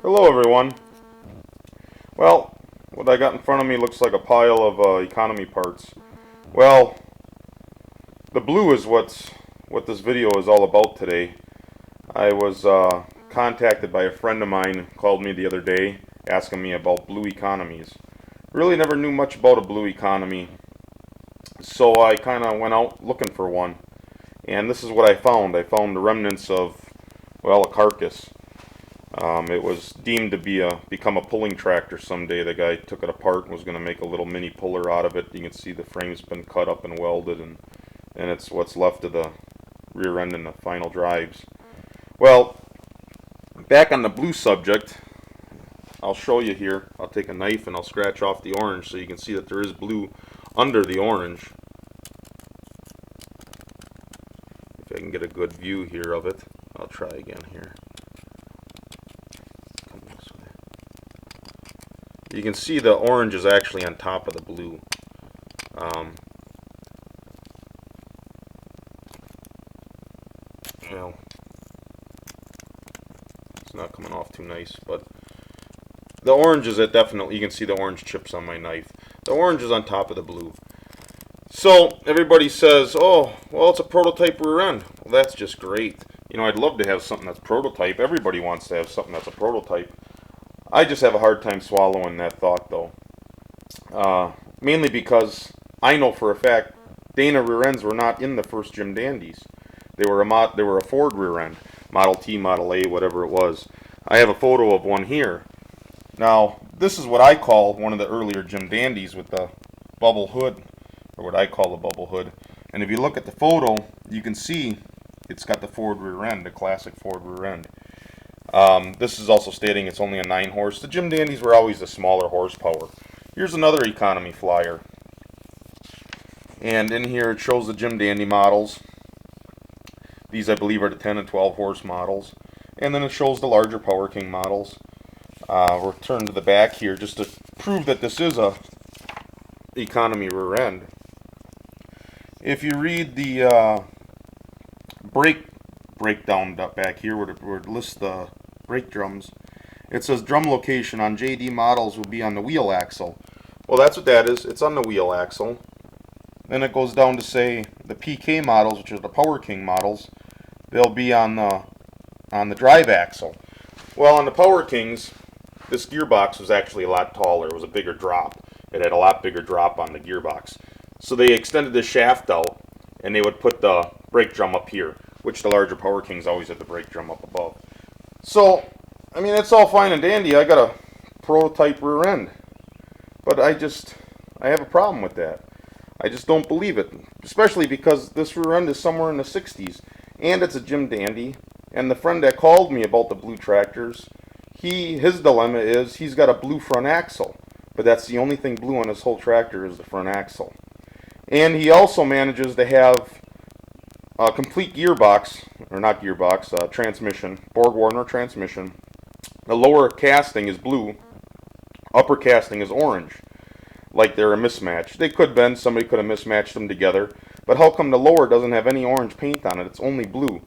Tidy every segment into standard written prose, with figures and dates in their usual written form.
Hello everyone. Well, what I got in front of me looks like a pile of economy parts. Well, the blue is what this video is all about today. I was contacted by a friend of mine who called me the other day asking me about blue economies. Really never knew much about a blue economy, so I kind of went out looking for one. And this is what I found. I found the remnants of, well, a carcass. It was deemed to become a pulling tractor someday. The guy took it apart and was going to make a little mini puller out of it. You can see the frame's been cut up and welded, and it's what's left of the rear end and the final drives. Well, back on the blue subject, I'll show you here. I'll take a knife and I'll scratch off the orange so you can see that there is blue under the orange. If I can get a good view here of it. I'll try again here. You can see the orange is actually on top of the blue. Well, it's not coming off too nice, but the orange is definitely, you can see the orange chips on my knife. The orange is on top of the blue. So everybody says, oh, well, it's a prototype rear end. Well, that's just great. You know, I'd love to have something that's prototype. Everybody wants to have something that's a prototype. I just have a hard time swallowing that thought, though. Mainly because I know for a fact Dana rear ends were not in the first Jim Dandies. They were a Ford rear end, Model T, Model A, whatever it was. I have a photo of one here. Now, this is what I call one of the earlier Jim Dandies with the bubble hood, or what I call the bubble hood. And if you look at the photo, you can see it's got the Ford rear end, the classic Ford rear end. This is also stating it's only a 9-horse. The Jim Dandies were always the smaller horsepower. Here's another economy flyer. And in here it shows the Jim Dandy models. These, I believe, are the 10 and 12 horse models. And then it shows the larger Power King models. We'll turn to the back here just to prove that this is a economy rear end. If you read the breakdown back here where it lists the brake drums, it says drum location on JD models will be on the wheel axle. Well, that's what that is. It's on the wheel axle. Then it goes down to say the PK models, which are the Power King models, they'll be on the drive axle. Well, on the Power Kings, this gearbox was actually a lot taller. It was a bigger drop. It had a lot bigger drop on the gearbox. So they extended the shaft out, and they would put the brake drum up here, which the larger Power Kings always had the brake drum up above. So, I mean, it's all fine and dandy. I got a prototype rear end. But I have a problem with that. I just don't believe it. Especially because this rear end is somewhere in the 60s. And it's a Jim Dandy. And the friend that called me about the blue tractors, his dilemma is he's got a blue front axle. But that's the only thing blue on his whole tractor is the front axle. And he also manages to have a complete gearbox, or not gearbox, transmission, Borg-Warner transmission. The lower casting is blue, upper casting is orange, like they're a mismatch. They could have been, somebody could have mismatched them together, but how come the lower doesn't have any orange paint on it? It's only blue,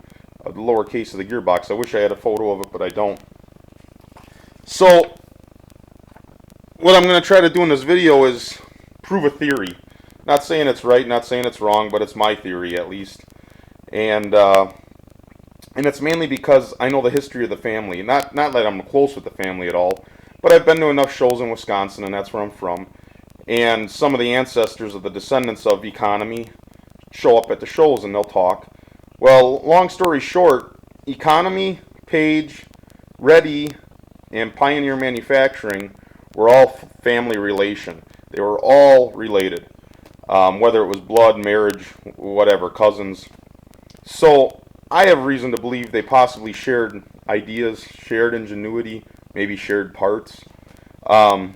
the lower case of the gearbox. I wish I had a photo of it, but I don't. So, what I'm going to try to do in this video is prove a theory. Not saying it's right, not saying it's wrong, but it's my theory at least. And it's mainly because I know the history of the family. Not that I'm close with the family at all, but I've been to enough shows in Wisconsin, and that's where I'm from. And some of the ancestors of the descendants of economy show up at the shows and they'll talk. Well, long story short, Economy, Page, Reddy, and Pioneer Manufacturing were all family relation. They were all related, whether it was blood, marriage, whatever, cousins. So I have reason to believe they possibly shared ideas, shared ingenuity, maybe shared parts. I'll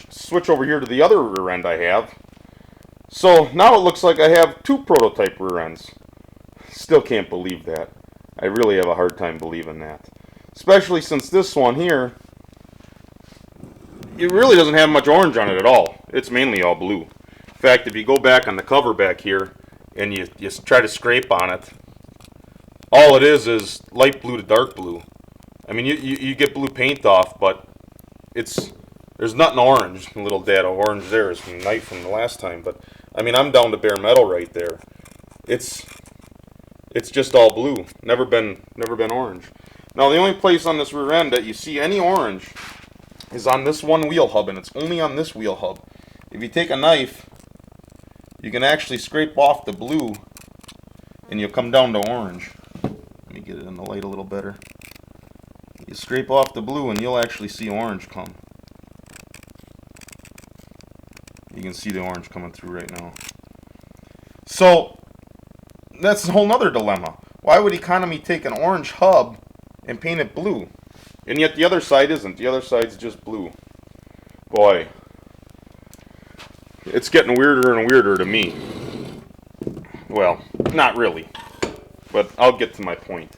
switch over here to the other rear end I have. So now it looks like I have two prototype rear ends. Still can't believe that. I really have a hard time believing that. Especially since this one here, it really doesn't have much orange on it at all. It's mainly all blue. In fact, if you go back on the cover back here and you try to scrape on it, all it is light blue to dark blue. I mean, you get blue paint off, but there's nothing orange. A little dad of orange there is from the knife from the last time, but I mean, I'm down to bare metal right there. It's just all blue. Never been orange. Now the only place on this rear end that you see any orange is on this one wheel hub, and it's only on this wheel hub. If you take a knife, you can actually scrape off the blue, and you'll come down to orange. Let me get it in the light a little better. You scrape off the blue, and you'll actually see orange come. You can see the orange coming through right now. So that's a whole nother dilemma. Why would Economy take an orange hub and paint it blue? And yet the other side isn't. The other side's just blue. Boy, it's getting weirder and weirder to me. Well, not really, but I'll get to my point.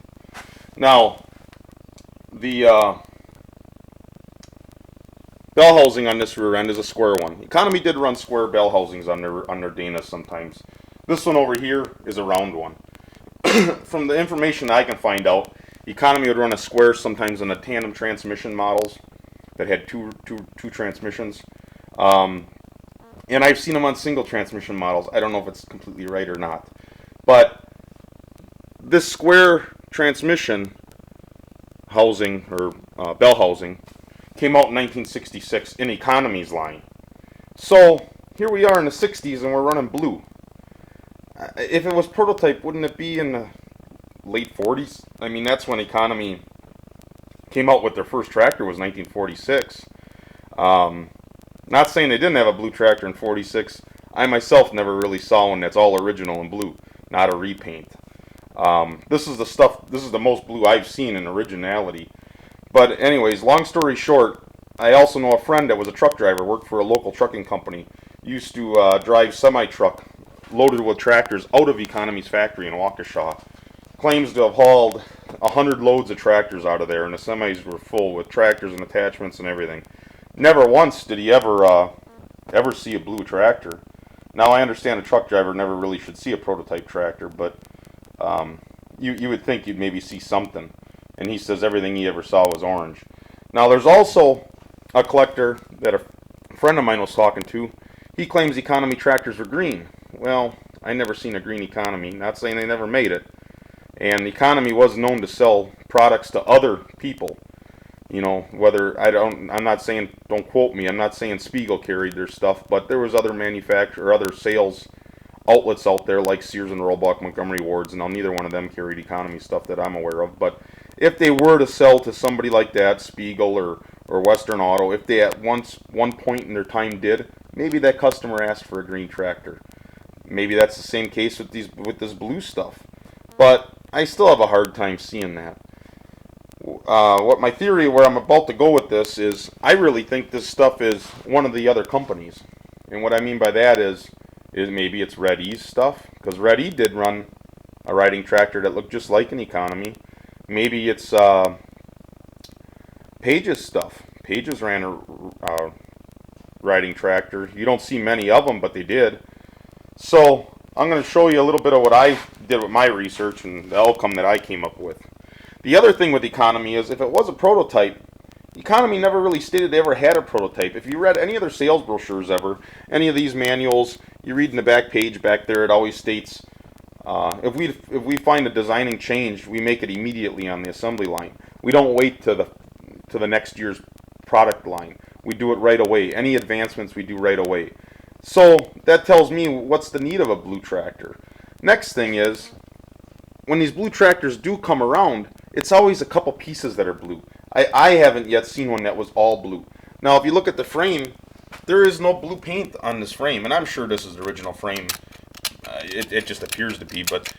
Now, the bell housing on this rear end is a square one. Economy did run square bell housings on their Dana sometimes. This one over here is a round one. From the information I can find out, Economy would run a square sometimes in the tandem transmission models that had two transmissions. And I've seen them on single transmission models. I don't know if it's completely right or not. But this square transmission housing, or bell housing, came out in 1966 in Economy's line. So here we are in the 60s and we're running blue. If it was prototype, wouldn't it be in the late 40s? I mean, that's when Economy came out with their first tractor, was 1946. Not saying they didn't have a blue tractor in 46. I myself never really saw one that's all original in blue, not a repaint. This is the most blue I've seen in originality. But anyways, long story short, I also know a friend that was a truck driver, worked for a local trucking company, used to drive semi-truck loaded with tractors out of Economy's factory in Waukesha. Claims to have hauled 100 loads of tractors out of there, and the semis were full with tractors and attachments and everything. Never once did he ever see a blue tractor. Now I understand a truck driver never really should see a prototype tractor, but you would think you'd maybe see something. And he says everything he ever saw was orange. Now there's also a collector that a friend of mine was talking to. He claims Economy tractors were green. Well, I never seen a green Economy. Not saying they never made it. And Economy was known to sell products to other people. You know, I'm not saying, don't quote me, I'm not saying Spiegel carried their stuff, but there was other other sales outlets out there like Sears and Roebuck, Montgomery Wards, and now neither one of them carried Economy stuff that I'm aware of. But if they were to sell to somebody like that, Spiegel or Western Auto, if they at one point in their time did, maybe that customer asked for a green tractor. Maybe that's the same case with this blue stuff. But I still have a hard time seeing that. What my theory, where I'm about to go with this, is I really think this stuff is one of the other companies. And what I mean by that is maybe it's Red E's stuff, because Red E did run a riding tractor that looked just like an Economy. Maybe it's Page's stuff. Page's ran a riding tractor. You don't see many of them, but they did. So I'm going to show you a little bit of what I did with my research and the outcome that I came up with. The other thing with Economy is if it was a prototype, Economy never really stated they ever had a prototype. If you read any of their sales brochures ever, any of these manuals, you read in the back page back there, it always states, if we find a designing change, we make it immediately on the assembly line. We don't wait to the next year's product line. We do it right away. Any advancements we do right away. So that tells me what's the need of a blue tractor. Next thing is, when these blue tractors do come around, it's always a couple pieces that are blue. I haven't yet seen one that was all blue. Now if you look at the frame, there is no blue paint on this frame, and I'm sure this is the original frame. It just appears to be, but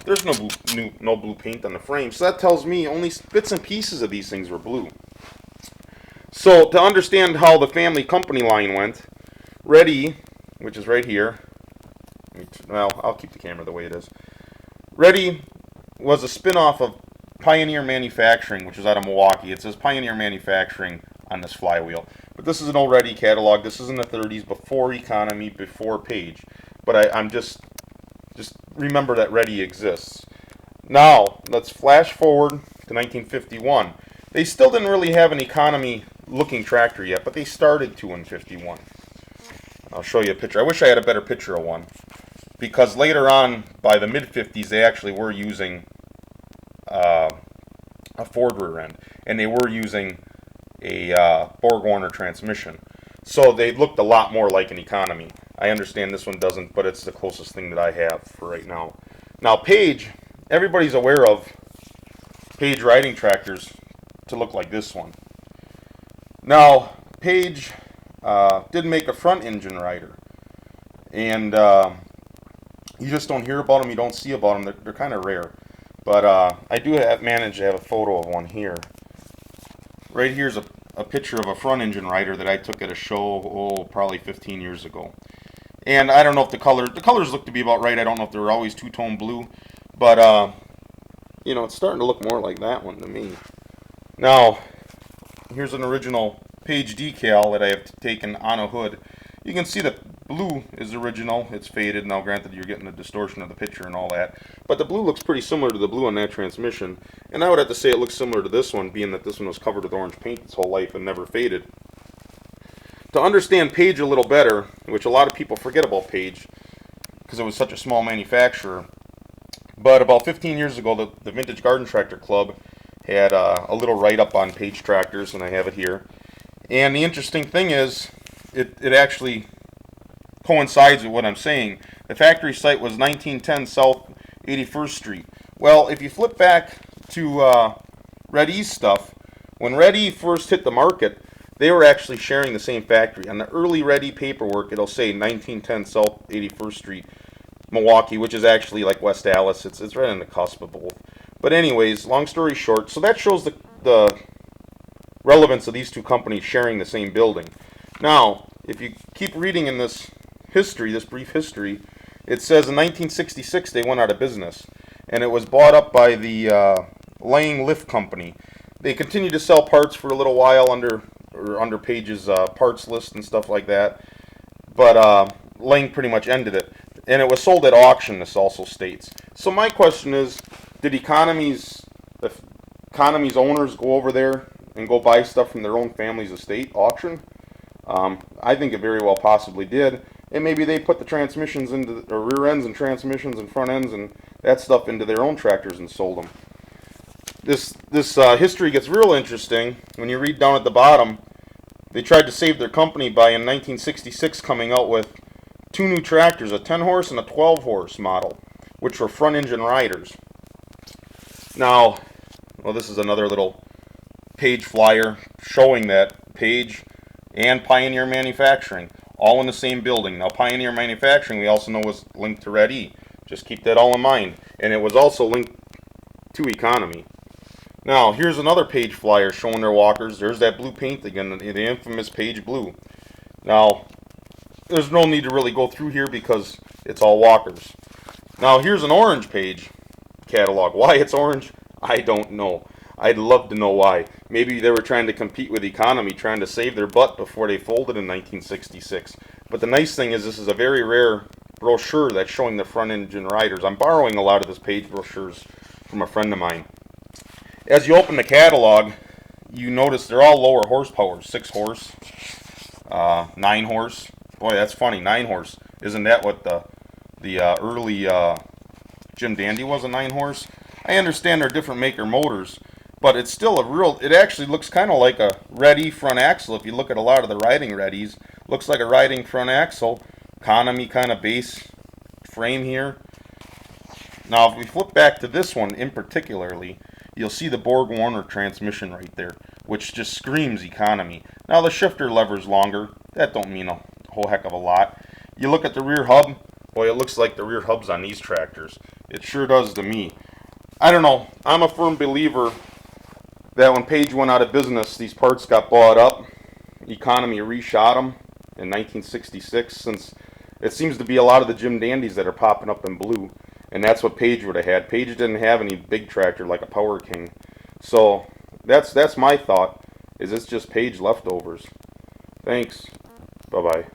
there's no blue paint on the frame. So that tells me only bits and pieces of these things were blue. So to understand how the family company line went, Red E, which is right here, well, I'll keep the camera the way it is. Red E was a spin-off of Pioneer Manufacturing, which is out of Milwaukee. It says Pioneer Manufacturing on this flywheel. But this is an old Red E catalog. This is in the 30s, before Economy, before Page. But I'm just remember that Red E exists. Now, let's flash forward to to 1951. They still didn't really have an economy looking tractor yet, but they started to in 51. I'll show you a picture. I wish I had a better picture of one, because later on, by the mid-50s, they actually were using a Ford rear end, and they were using a Borg-Warner transmission. So they looked a lot more like an economy. I understand this one doesn't, but it's the closest thing that I have for right now. Now Page, everybody's aware of Page riding tractors to look like this one. Now Page did make a front engine rider, and you just don't hear about them, you don't see about them, they're kind of rare. But I do manage to have a photo of one here. Right here's a picture of a front engine rider that I took at a show, probably 15 years ago. And I don't know if the colors look to be about right. I don't know if they're always two-tone blue, but you know, it's starting to look more like that one to me. Now, here's an original Page decal that I have taken on a hood. You can see the blue is original. It's faded. Now, granted, you're getting the distortion of the picture and all that, but the blue looks pretty similar to the blue on that transmission. And I would have to say it looks similar to this one, being that this one was covered with orange paint its whole life and never faded. To understand Page a little better, which a lot of people forget about Page because it was such a small manufacturer, but about 15 years ago, the Vintage Garden Tractor Club had a little write-up on Page tractors, and I have it here. And the interesting thing is, it actually coincides with what I'm saying. The factory site was 1910 South 81st Street. Well, if you flip back to Red E's stuff, when Red E first hit the market, they were actually sharing the same factory. On the early Red E paperwork, it'll say 1910 South 81st Street, Milwaukee, which is actually like West Allis. It's right on the cusp of both. But anyways, long story short, so that shows the relevance of these two companies sharing the same building. Now, if you keep reading in this history, this brief history, it says in 1966 they went out of business, and it was bought up by the Lang Lift Company. They continued to sell parts for a little while under Page's parts list and stuff like that, but Lang pretty much ended it, and it was sold at auction, this also states. So my question is, did Economy's owners go over there and go buy stuff from their own family's estate auction? I think it very well possibly did, and maybe they put the transmissions into, or rear ends and transmissions and front ends and that stuff into their own tractors and sold them. This history gets real interesting when you read down at the bottom. They tried to save their company by, in 1966, coming out with two new tractors, a 10-horse and a 12-horse model, which were front-engine riders. Now, well, this is another little Page flyer showing that Page and Pioneer Manufacturing, all in the same building. Now, Pioneer Manufacturing, we also know, was linked to Red E. Just keep that all in mind. And it was also linked to Economy. Now, here's another Page flyer showing their walkers. There's that blue paint again, the infamous Page blue. Now, there's no need to really go through here because it's all walkers. Now, here's an orange Page catalog. Why it's orange, I don't know. I'd love to know why. Maybe they were trying to compete with Economy, trying to save their butt before they folded in 1966. But the nice thing is this is a very rare brochure that's showing the front engine riders. I'm borrowing a lot of this Page brochures from a friend of mine. As you open the catalog, you notice they're all lower horsepower. 6 horse, 9 horse. Boy, that's funny, 9 horse. Isn't that what the early Jim Dandy was, a 9 horse? I understand they're different maker motors, but it's still it actually looks kind of like a Red E front axle. If you look at a lot of the riding Red E's, looks like a riding front axle. Economy kind of base frame here. Now, if we flip back to this one in particularly, you'll see the Borg-Warner transmission right there, which just screams Economy. Now, the shifter lever's longer. That don't mean a whole heck of a lot. You look at the rear hub, boy, it looks like the rear hubs on these tractors. It sure does to me. I don't know. I'm a firm believer that when Page went out of business, these parts got bought up. Economy reshot them in 1966, since it seems to be a lot of the Jim Dandies that are popping up in blue, and that's what Page would have had. Page didn't have any big tractor like a Power King, so that's my thought. Is it's just Page leftovers? Thanks. Bye bye.